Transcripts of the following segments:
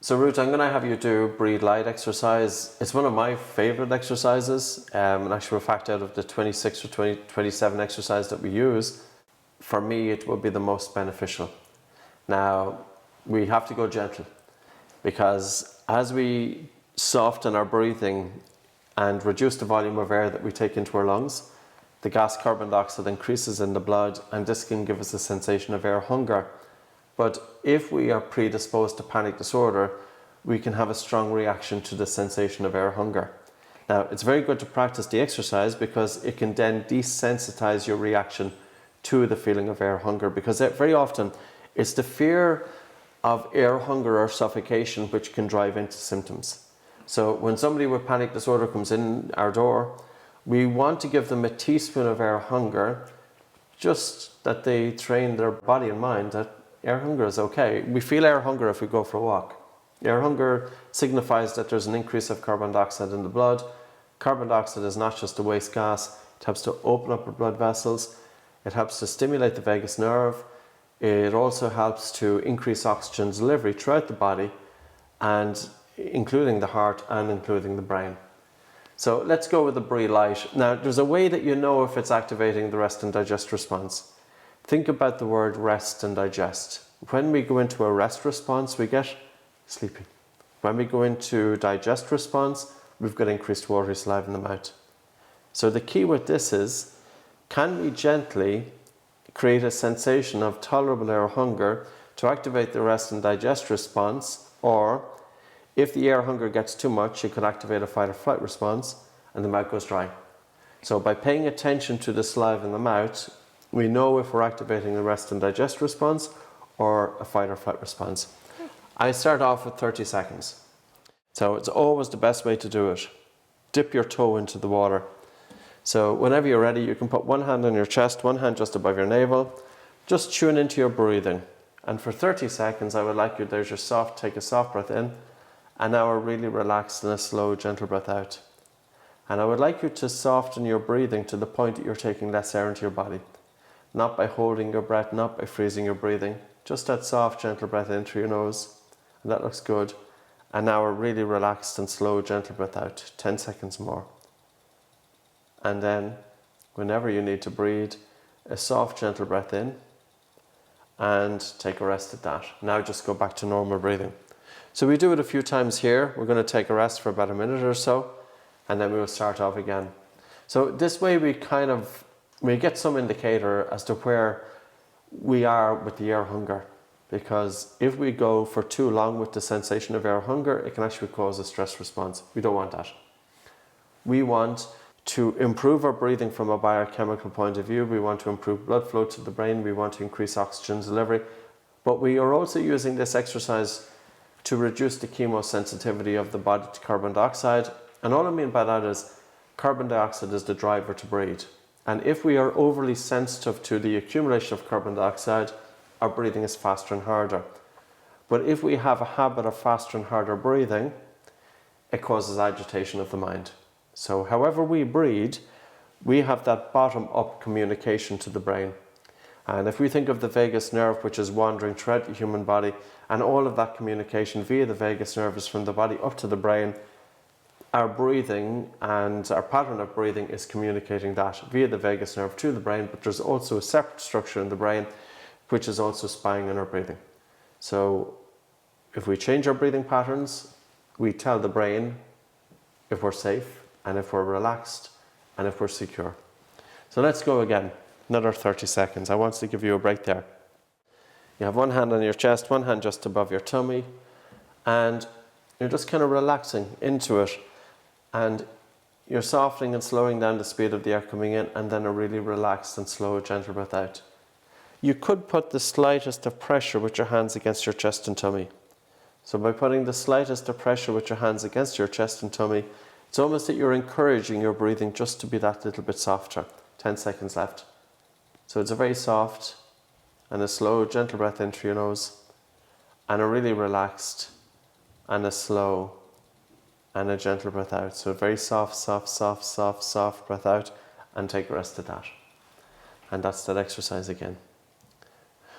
So Ruth, I'm going to have you do breathe light exercise. It's one of my favorite exercises. And actually, in fact, out of the 26 or 27 exercises that we use, for me, it will be the most beneficial. Now, we have to go gentle because as we soften our breathing and reduce the volume of air that we take into our lungs, the gas carbon dioxide increases in the blood, and this can give us a sensation of air hunger. But if we are predisposed to panic disorder, we can have a strong reaction to the sensation of air hunger. Now, it's very good to practice the exercise because it can then desensitize your reaction to the feeling of air hunger, because very often it's the fear of air hunger or suffocation which can drive into symptoms. So when somebody with panic disorder comes in our door, we want to give them a teaspoon of air hunger, just that they train their body and mind that air hunger is okay. We feel air hunger if we go for a walk. Air hunger signifies that there's an increase of carbon dioxide in the blood. Carbon dioxide is not just a waste gas. It helps to open up our blood vessels. It helps to stimulate the vagus nerve. It also helps to increase oxygen delivery throughout the body, and including the heart and including the brain. So let's go with the breathe light. Now, there's a way that you know if it's activating the rest and digest response. Think about the word rest and digest. When we go into a rest response, we get sleepy. When we go into digest response, we've got increased watery saliva in the mouth. So the key with this is, can we gently create a sensation of tolerable air hunger to activate the rest and digest response, or if the air hunger gets too much, it could activate a fight or flight response and the mouth goes dry. So by paying attention to the saliva in the mouth, we know if we're activating the rest and digest response or a fight or flight response. I start off with 30 seconds. So it's always the best way to do it. Dip your toe into the water. So whenever you're ready, you can put one hand on your chest, one hand just above your navel. Just tune into your breathing. And for 30 seconds, I would like you, there's your soft, take a soft breath in. And now a really relaxed and a slow, gentle breath out. And I would like you to soften your breathing to the point that you're taking less air into your body. Not by holding your breath, not by freezing your breathing. Just that soft, gentle breath in through your nose. And that looks good. And now a really relaxed and slow, gentle breath out. 10 seconds more. And then, whenever you need to breathe, a soft, gentle breath in. And take a rest at that. Now just go back to normal breathing. So we do it a few times here. We're going to take a rest for about a minute or so. And then we will start off again. So this way we get some indicator as to where we are with the air hunger. Because if we go for too long with the sensation of air hunger, it can actually cause a stress response. We don't want that. We want to improve our breathing from a biochemical point of view. We want to improve blood flow to the brain. We want to increase oxygen delivery. But we are also using this exercise to reduce the chemosensitivity of the body to carbon dioxide. And all I mean by that is carbon dioxide is the driver to breathe. And if we are overly sensitive to the accumulation of carbon dioxide, our breathing is faster and harder. But if we have a habit of faster and harder breathing, it causes agitation of the mind. So however we breathe, we have that bottom-up communication to the brain. And if we think of the vagus nerve, which is wandering throughout the human body, and all of that communication via the vagus nerve is from the body up to the brain, our breathing and our pattern of breathing is communicating that via the vagus nerve to the brain, but there's also a separate structure in the brain which is also spying on our breathing. So if we change our breathing patterns, we tell the brain if we're safe and if we're relaxed and if we're secure. So let's go again, another 30 seconds. I want to give you a break there. You have one hand on your chest, one hand just above your tummy, and you're just kind of relaxing into it, and you're softening and slowing down the speed of the air coming in, and then a really relaxed and slow, gentle breath out. You could put the slightest of pressure with your hands against your chest and tummy. So by putting the slightest of pressure with your hands against your chest and tummy, it's almost that you're encouraging your breathing just to be that little bit softer. 10 seconds left. So it's a very soft and a slow, gentle breath in through your nose, and a really relaxed and a slow and a gentle breath out. So a very soft, soft, soft, soft, soft breath out, and take a rest of that. And that's that exercise again.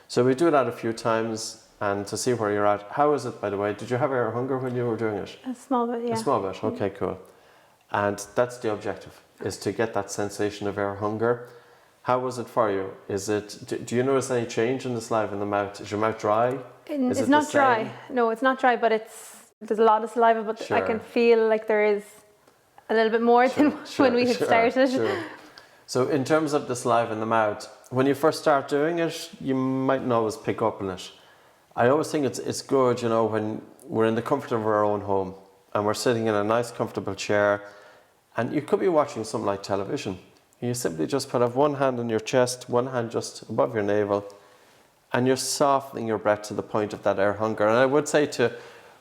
So we do that a few times, and to see where you're at. How is it, by the way? Did you have air hunger when you were doing it? A small bit, yeah. A small bit, okay, cool. And that's the objective, is to get that sensation of air hunger. How was it for you? Do you notice any change in the saliva in the mouth? Is your mouth dry? It's not dry. No, it's not dry, but there's a lot of saliva, but I can feel like there is a little bit more than when we had started. Sure. So in terms of the saliva in the mouth, when you first start doing it, you mightn't always pick up on it. I always think it's good, you know, when we're in the comfort of our own home and we're sitting in a nice comfortable chair, and you could be watching something like television. You simply just have one hand on your chest, one hand just above your navel, and you're softening your breath to the point of that air hunger. And I would say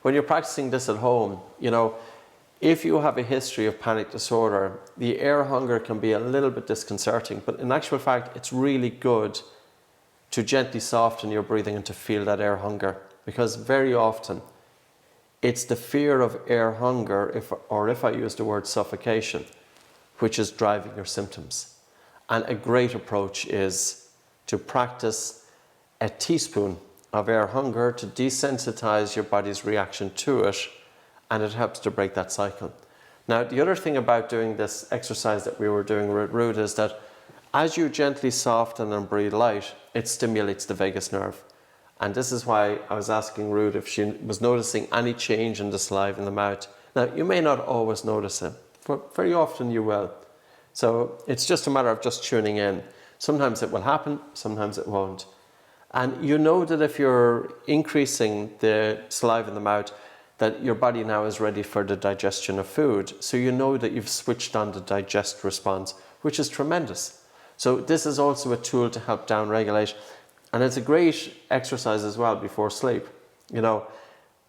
when you're practicing this at home, you know, if you have a history of panic disorder, the air hunger can be a little bit disconcerting, but in actual fact, it's really good to gently soften your breathing and to feel that air hunger, because very often it's the fear of air hunger, if I use the word suffocation, which is driving your symptoms. And a great approach is to practice a teaspoon of air hunger to desensitize your body's reaction to it, and it helps to break that cycle. Now, the other thing about doing this exercise that we were doing with Ruth is that as you gently soften and breathe light, it stimulates the vagus nerve. And this is why I was asking Ruth if she was noticing any change in the saliva in the mouth. Now, you may not always notice it, but very often you will. So it's just a matter of just tuning in. Sometimes it will happen, sometimes it won't. And you know that if you're increasing the saliva in the mouth, that your body now is ready for the digestion of food. So you know that you've switched on the digest response, which is tremendous. So this is also a tool to help down-regulate. And it's a great exercise as well before sleep. You know,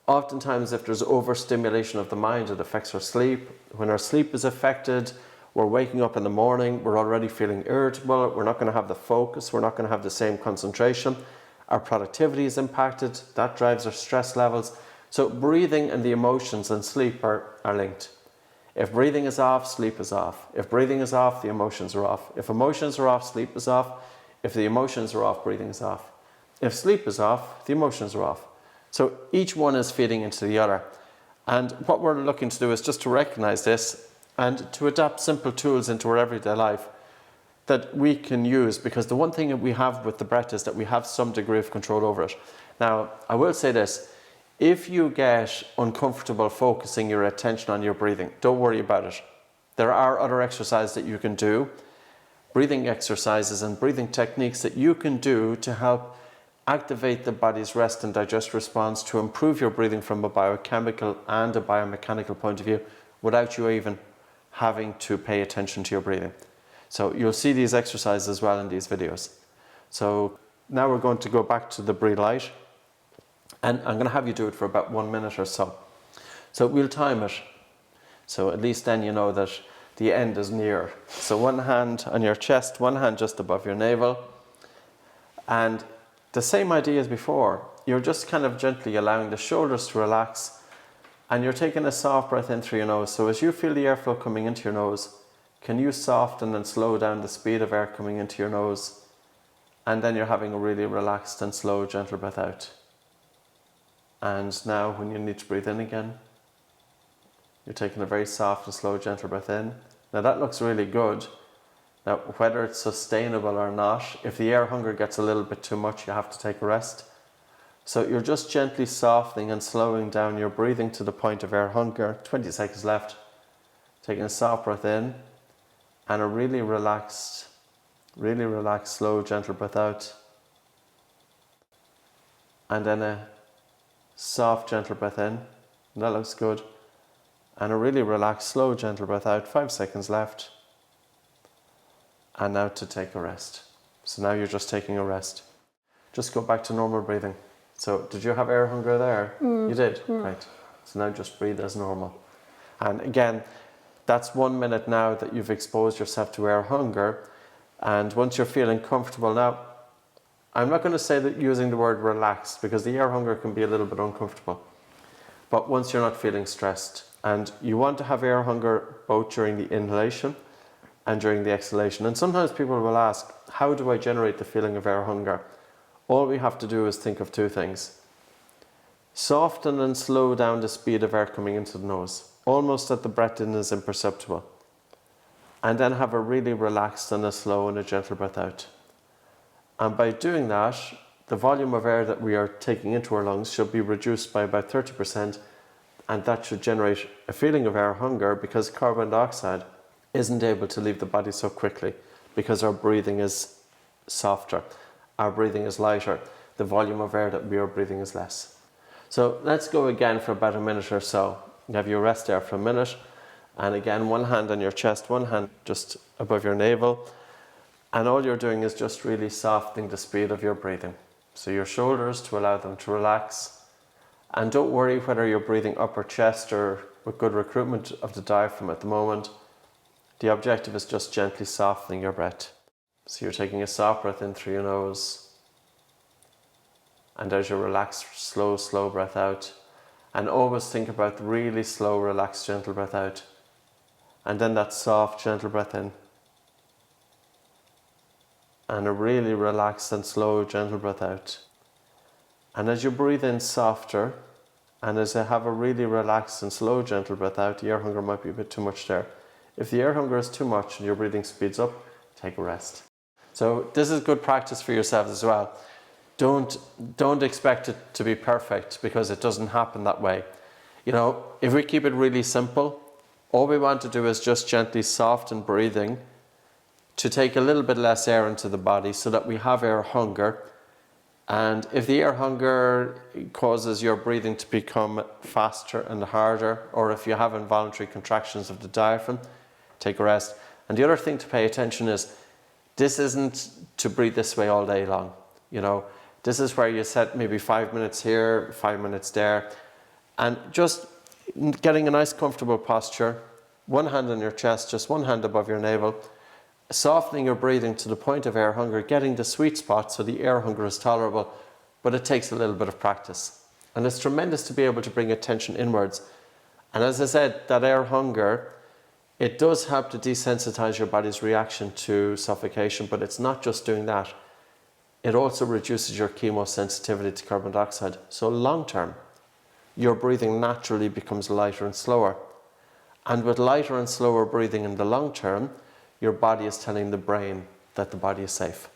oftentimes if there's overstimulation of the mind, it affects our sleep. When our sleep is affected, we're waking up in the morning, we're already feeling irritable, we're not going to have the focus, we're not going to have the same concentration. Our productivity is impacted, that drives our stress levels. So breathing and the emotions and sleep are linked. If breathing is off, sleep is off. If breathing is off, the emotions are off. If emotions are off, sleep is off. If the emotions are off, breathing is off. If sleep is off, the emotions are off. So each one is feeding into the other. And what we're looking to do is just to recognize this and to adapt simple tools into our everyday life that we can use, because the one thing that we have with the breath is that we have some degree of control over it. Now, I will say this. If you get uncomfortable focusing your attention on your breathing, don't worry about it. There are other exercises that you can do, breathing exercises and breathing techniques that you can do to help activate the body's rest and digest response to improve your breathing from a biochemical and a biomechanical point of view without you even having to pay attention to your breathing. So you'll see these exercises as well in these videos. So now we're going to go back to the breathe light. And I'm going to have you do it for about 1 minute or so. So we'll time it. So at least then you know that the end is near. So one hand on your chest, one hand just above your navel. And the same idea as before. You're just kind of gently allowing the shoulders to relax. And you're taking a soft breath in through your nose. So as you feel the airflow coming into your nose, can you soften and slow down the speed of air coming into your nose? And then you're having a really relaxed and slow, gentle breath out. And now when you need to breathe in again, you're taking a very soft and slow, gentle breath in. Now that looks really good. Now whether it's sustainable or not, if the air hunger gets a little bit too much, you have to take a rest. So you're just gently softening and slowing down your breathing to the point of air hunger. 20 seconds left. Taking a soft breath in and a really relaxed, slow, gentle breath out. And then a soft, gentle breath in. That looks good. And a really relaxed, slow, gentle breath out. 5 seconds left. And now to take a rest. So now you're just taking a rest. Just go back to normal breathing. So did you have air hunger there? You did? Right. So now just breathe as normal. And again, that's 1 minute now that you've exposed yourself to air hunger. And once you're feeling comfortable now, I'm not going to say that using the word relaxed, because the air hunger can be a little bit uncomfortable. But once you're not feeling stressed, and you want to have air hunger both during the inhalation and during the exhalation. And sometimes people will ask, how do I generate the feeling of air hunger? All we have to do is think of two things. Soften and slow down the speed of air coming into the nose, almost that the breath in is imperceptible. And then have a really relaxed and a slow and a gentle breath out. And by doing that, the volume of air that we are taking into our lungs should be reduced by about 30%, and that should generate a feeling of air hunger because carbon dioxide isn't able to leave the body so quickly because our breathing is softer, our breathing is lighter, the volume of air that we are breathing is less. So let's go again for about a minute or so. You have your rest there for a minute, and again, one hand on your chest, one hand just above your navel, and all you're doing is just really softening the speed of your breathing. So your shoulders, to allow them to relax, and don't worry whether you're breathing upper chest or with good recruitment of the diaphragm at the moment. The objective is just gently softening your breath. So you're taking a soft breath in through your nose, and as you relax, slow breath out. And always think about the really slow, relaxed, gentle breath out. And then that soft, gentle breath in. And a really relaxed and slow, gentle breath out. And as you breathe in softer, and as you have a really relaxed and slow, gentle breath out, the air hunger might be a bit too much there. If the air hunger is too much and your breathing speeds up, take a rest. So this is good practice for yourselves as well. Don't expect it to be perfect because it doesn't happen that way. You know, if we keep it really simple, all we want to do is just gently soften breathing to take a little bit less air into the body so that we have air hunger. And if the air hunger causes your breathing to become faster and harder, or if you have involuntary contractions of the diaphragm, take a rest. And the other thing to pay attention is, this isn't to breathe this way all day long. You know, this is where you set maybe 5 minutes here, 5 minutes there, and just getting a nice comfortable posture, one hand on your chest, just one hand above your navel, softening your breathing to the point of air hunger, getting the sweet spot so the air hunger is tolerable, but it takes a little bit of practice. And it's tremendous to be able to bring attention inwards. And as I said, that air hunger, it does help to desensitize your body's reaction to suffocation, but it's not just doing that. It also reduces your chemosensitivity to carbon dioxide. So long term, your breathing naturally becomes lighter and slower. And with lighter and slower breathing in the long term, your body is telling the brain that the body is safe.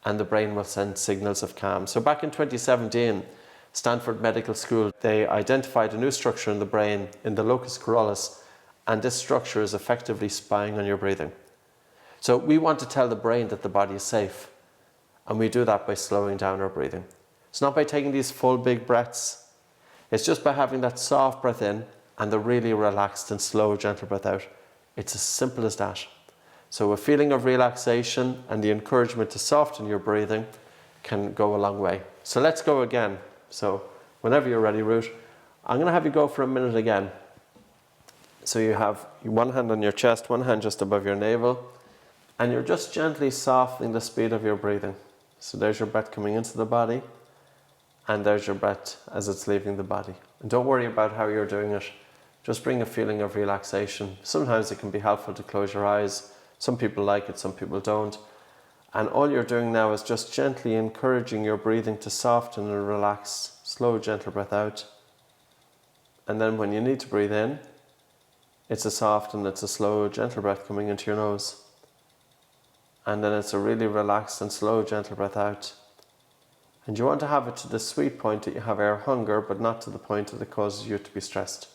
And the brain will send signals of calm. So back in 2017, Stanford Medical School, they identified a new structure in the brain, in the locus coeruleus, and this structure is effectively spying on your breathing. So we want to tell the brain that the body is safe. And we do that by slowing down our breathing. It's not by taking these full big breaths. It's just by having that soft breath in and the really relaxed and slow, gentle breath out. It's as simple as that. So a feeling of relaxation and the encouragement to soften your breathing can go a long way. So let's go again. So whenever you're ready, Ruth, I'm going to have you go for a minute again. So you have one hand on your chest, one hand just above your navel, and you're just gently softening the speed of your breathing. So there's your breath coming into the body, and there's your breath as it's leaving the body. And don't worry about how you're doing it. Just bring a feeling of relaxation. Sometimes it can be helpful to close your eyes. Some people like it, some people don't. And all you're doing now is just gently encouraging your breathing to soften and relax. Slow, gentle breath out. And then when you need to breathe in, it's a soft and it's a slow, gentle breath coming into your nose. And then it's a really relaxed and slow, gentle breath out. And you want to have it to the sweet point that you have air hunger, but not to the point that it causes you to be stressed.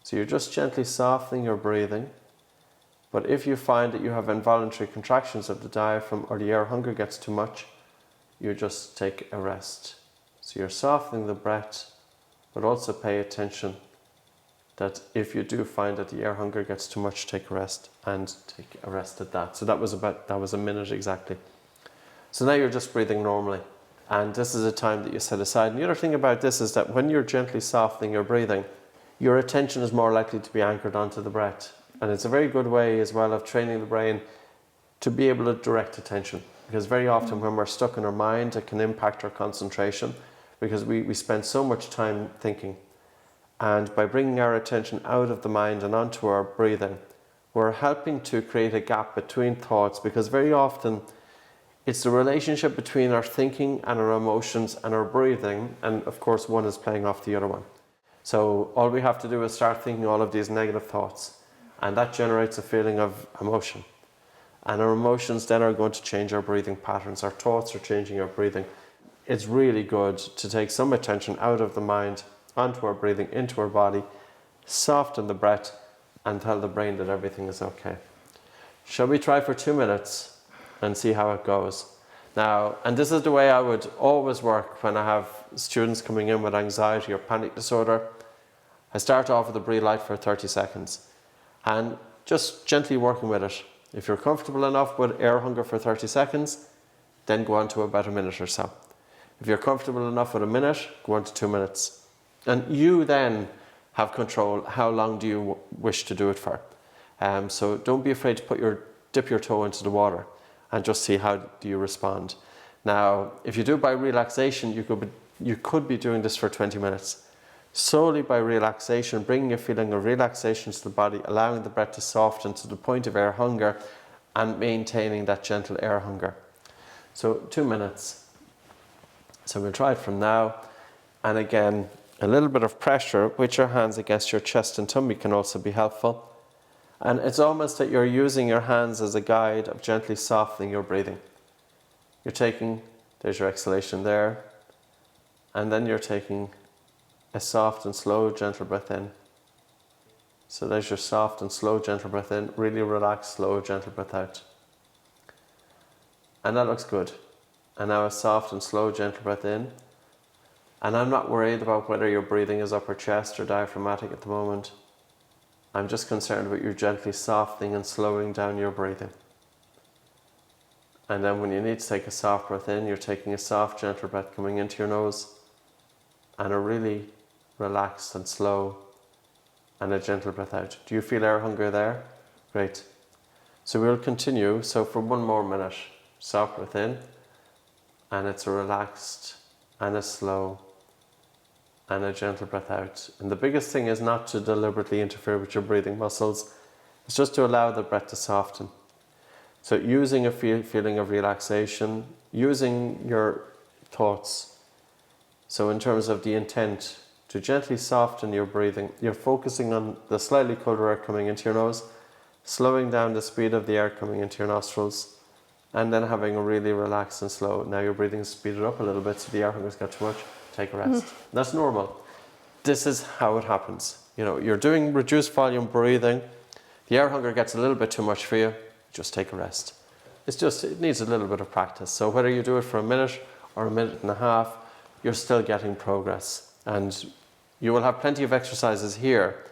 So you're just gently softening your breathing. But if you find that you have involuntary contractions of the diaphragm or the air hunger gets too much, you just take a rest. So you're softening the breath, but also pay attention that if you do find that the air hunger gets too much, take a rest, and take a rest at that. So that was a minute exactly. So now you're just breathing normally. And this is a time that you set aside. And the other thing about this is that when you're gently softening your breathing, your attention is more likely to be anchored onto the breath. And it's a very good way as well of training the brain to be able to direct attention. Because very often when we're stuck in our mind, it can impact our concentration because we spend so much time thinking. And by bringing our attention out of the mind and onto our breathing, we're helping to create a gap between thoughts, because very often It's the relationship between our thinking and our emotions and our breathing, and of course one is playing off the other one. So all we have to do is start thinking all of these negative thoughts, and that generates a feeling of emotion. And our emotions then are going to change our breathing patterns. Our thoughts are changing our breathing. It's really good to take some attention out of the mind, onto our breathing, into our body, soften the breath, and tell the brain that everything is okay. Shall we try for 2 minutes and see how it goes? Now, and this is the way I would always work when I have students coming in with anxiety or panic disorder. I start off with a breathe light for 30 seconds and just gently working with it. If you're comfortable enough with air hunger for 30 seconds, then go on to about a minute or so. If you're comfortable enough with a minute, go on to 2 minutes. And you then have control. How long do you wish to do it for? So don't be afraid to dip your toe into the water and just see how do you respond. Now, if you do it by relaxation, you could be doing this for 20 minutes. Solely by relaxation, bringing a feeling of relaxation to the body, allowing the breath to soften to the point of air hunger and maintaining that gentle air hunger. So 2 minutes. So we'll try it from now. And again, a little bit of pressure with your hands against your chest and tummy can also be helpful. And it's almost that you're using your hands as a guide of gently softening your breathing. You're taking, there's your exhalation there, and then you're taking a soft and slow, gentle breath in. So there's your soft and slow, gentle breath in, really relaxed, slow, gentle breath out. And that looks good. And now a soft and slow, gentle breath in. And I'm not worried about whether your breathing is upper chest or diaphragmatic at the moment. I'm just concerned with you gently softening and slowing down your breathing. And then when you need to take a soft breath in, you're taking a soft, gentle breath coming into your nose and a really relaxed and slow and a gentle breath out. Do you feel air hunger there? Great. So we'll continue. So for 1 more minute, soft breath in, and it's a relaxed and a slow and a gentle breath out. And the biggest thing is not to deliberately interfere with your breathing muscles. It's just to allow the breath to soften. So using a feeling of relaxation, using your thoughts. So in terms of the intent, to gently soften your breathing, you're focusing on the slightly colder air coming into your nose, slowing down the speed of the air coming into your nostrils, and then having a really relaxed and slow. Now your breathing is speeded up a little bit, so the air hunger's got too much. Take a rest. That's normal. This is how it happens. You know, you're doing reduced volume breathing. The air hunger gets a little bit too much for you. Just take a rest. It needs a little bit of practice. So whether you do it for a minute or a minute and a half, you're still getting progress. And you will have plenty of exercises here.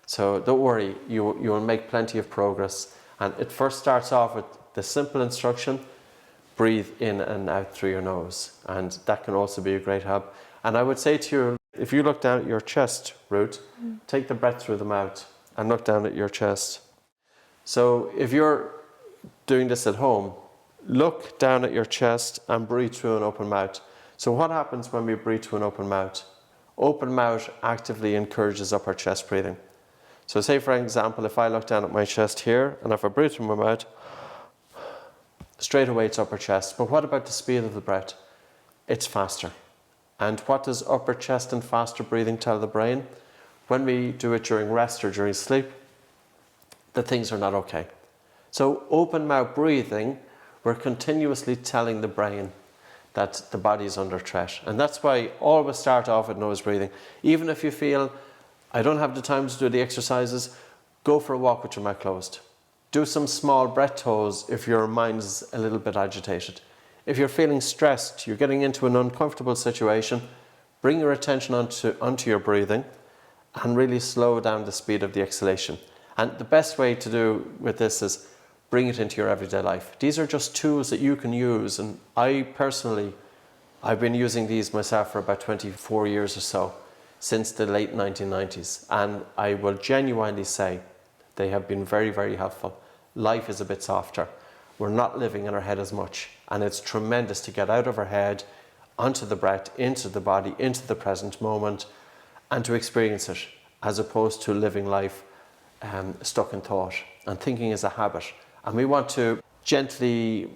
So don't worry, you will make plenty of progress. And it first starts off with the simple instruction, breathe in and out through your nose. And that can also be a great help. And I would say to you, if you look down at your chest root, take the breath through the mouth and look down at your chest. So if you're doing this at home, look down at your chest and breathe through an open mouth. So what happens when we breathe through an open mouth? Open mouth actively encourages upper chest breathing. So say for example, if I look down at my chest here and if I breathe through my mouth, straight away it's upper chest. But what about the speed of the breath? It's faster. And what does upper chest and faster breathing tell the brain? When we do it during rest or during sleep, that things are not okay. So open mouth breathing, we're continuously telling the brain that the body is under threat. And that's why always start off with nose breathing. Even if you feel, I don't have the time to do the exercises, go for a walk with your mouth closed. Do some small breath holds if your mind is a little bit agitated. If you're feeling stressed, you're getting into an uncomfortable situation, bring your attention onto your breathing and really slow down the speed of the exhalation. And the best way to do with this is bring it into your everyday life. These are just tools that you can use. And I've been using these myself for about 24 years or so, since the late 1990s. And I will genuinely say they have been very, very helpful. Life is a bit softer. We're not living in our head as much. And it's tremendous to get out of our head, onto the breath, into the body, into the present moment, and to experience it, as opposed to living life stuck in thought. And thinking is a habit. And we want to gently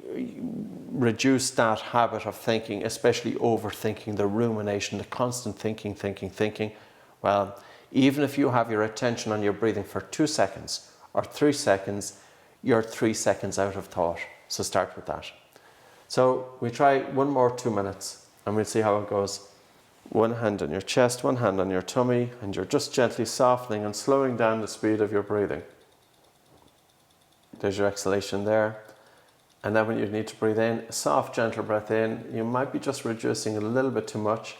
reduce that habit of thinking, especially overthinking, the rumination, the constant thinking, well, even if you have your attention on your breathing for 2 seconds or 3 seconds, you're 3 seconds out of thought. So start with that. So we try one more 2 minutes and we'll see how it goes. One hand on your chest, one hand on your tummy, and you're just gently softening and slowing down the speed of your breathing. There's your exhalation there. And then when you need to breathe in, a soft, gentle breath in. You might be just reducing a little bit too much.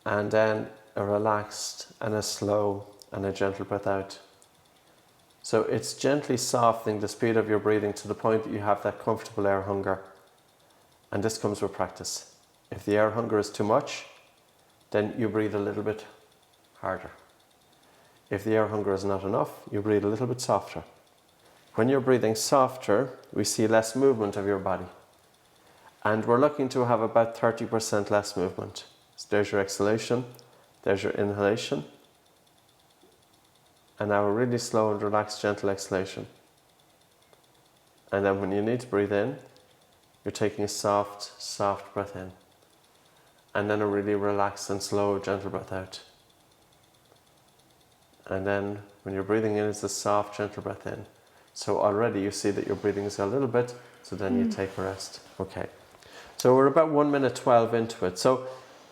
And then a relaxed and a slow and a gentle breath out. So it's gently softening the speed of your breathing to the point that you have that comfortable air hunger. And this comes with practice. If the air hunger is too much, then you breathe a little bit harder. If the air hunger is not enough, you breathe a little bit softer. When you're breathing softer, we see less movement of your body. And we're looking to have about 30% less movement. So there's your exhalation, there's your inhalation. And now a really slow and relaxed, gentle exhalation. And then when you need to breathe in, you're taking a soft, soft breath in. And then a really relaxed and slow, gentle breath out. And then when you're breathing in, it's a soft, gentle breath in. So already you see that your breathing is a little bit, so then you take a rest. Okay. So we're about 1 minute 12 into it. So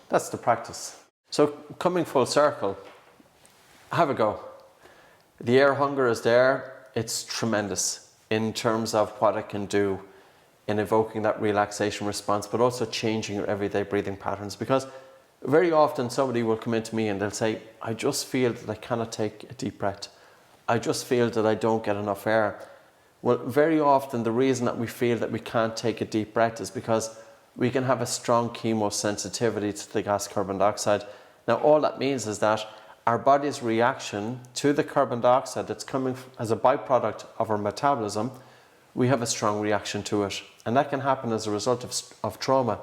that's the practice. So coming full circle, have a go. The air hunger is there. It's tremendous in terms of what it can do in evoking that relaxation response, but also changing your everyday breathing patterns. Because very often somebody will come into me and they'll say, I just feel that I cannot take a deep breath. I just feel that I don't get enough air. Well, very often the reason that we feel that we can't take a deep breath is because we can have a strong chemosensitivity to the gas carbon dioxide. Now, all that means is that our body's reaction to the carbon dioxide that's coming as a byproduct of our metabolism, we have a strong reaction to it. And that can happen as a result of trauma.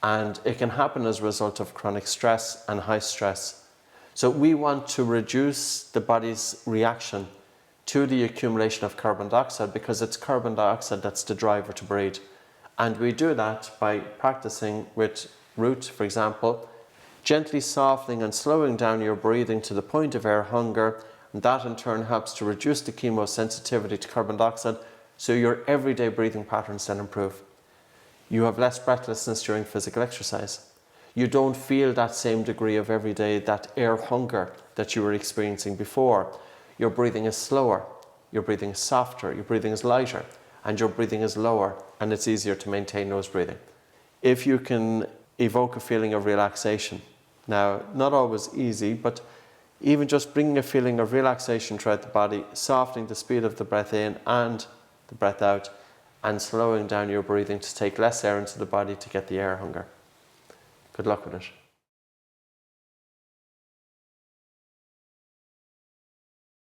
And it can happen as a result of chronic stress and high stress. So we want to reduce the body's reaction to the accumulation of carbon dioxide because it's carbon dioxide that's the driver to breathe. And we do that by practicing with root, for example, gently softening and slowing down your breathing to the point of air hunger. And that in turn helps to reduce the chemosensitivity to carbon dioxide, so your everyday breathing patterns then improve. You have less breathlessness during physical exercise. You don't feel that same degree of everyday, that air hunger that you were experiencing before. Your breathing is slower, your breathing is softer, your breathing is lighter, and your breathing is lower, and it's easier to maintain nose breathing. If you can evoke a feeling of relaxation, now, not always easy, but even just bringing a feeling of relaxation throughout the body, softening the speed of the breath in and the breath out, and slowing down your breathing to take less air into the body to get the air hunger. Good luck with it.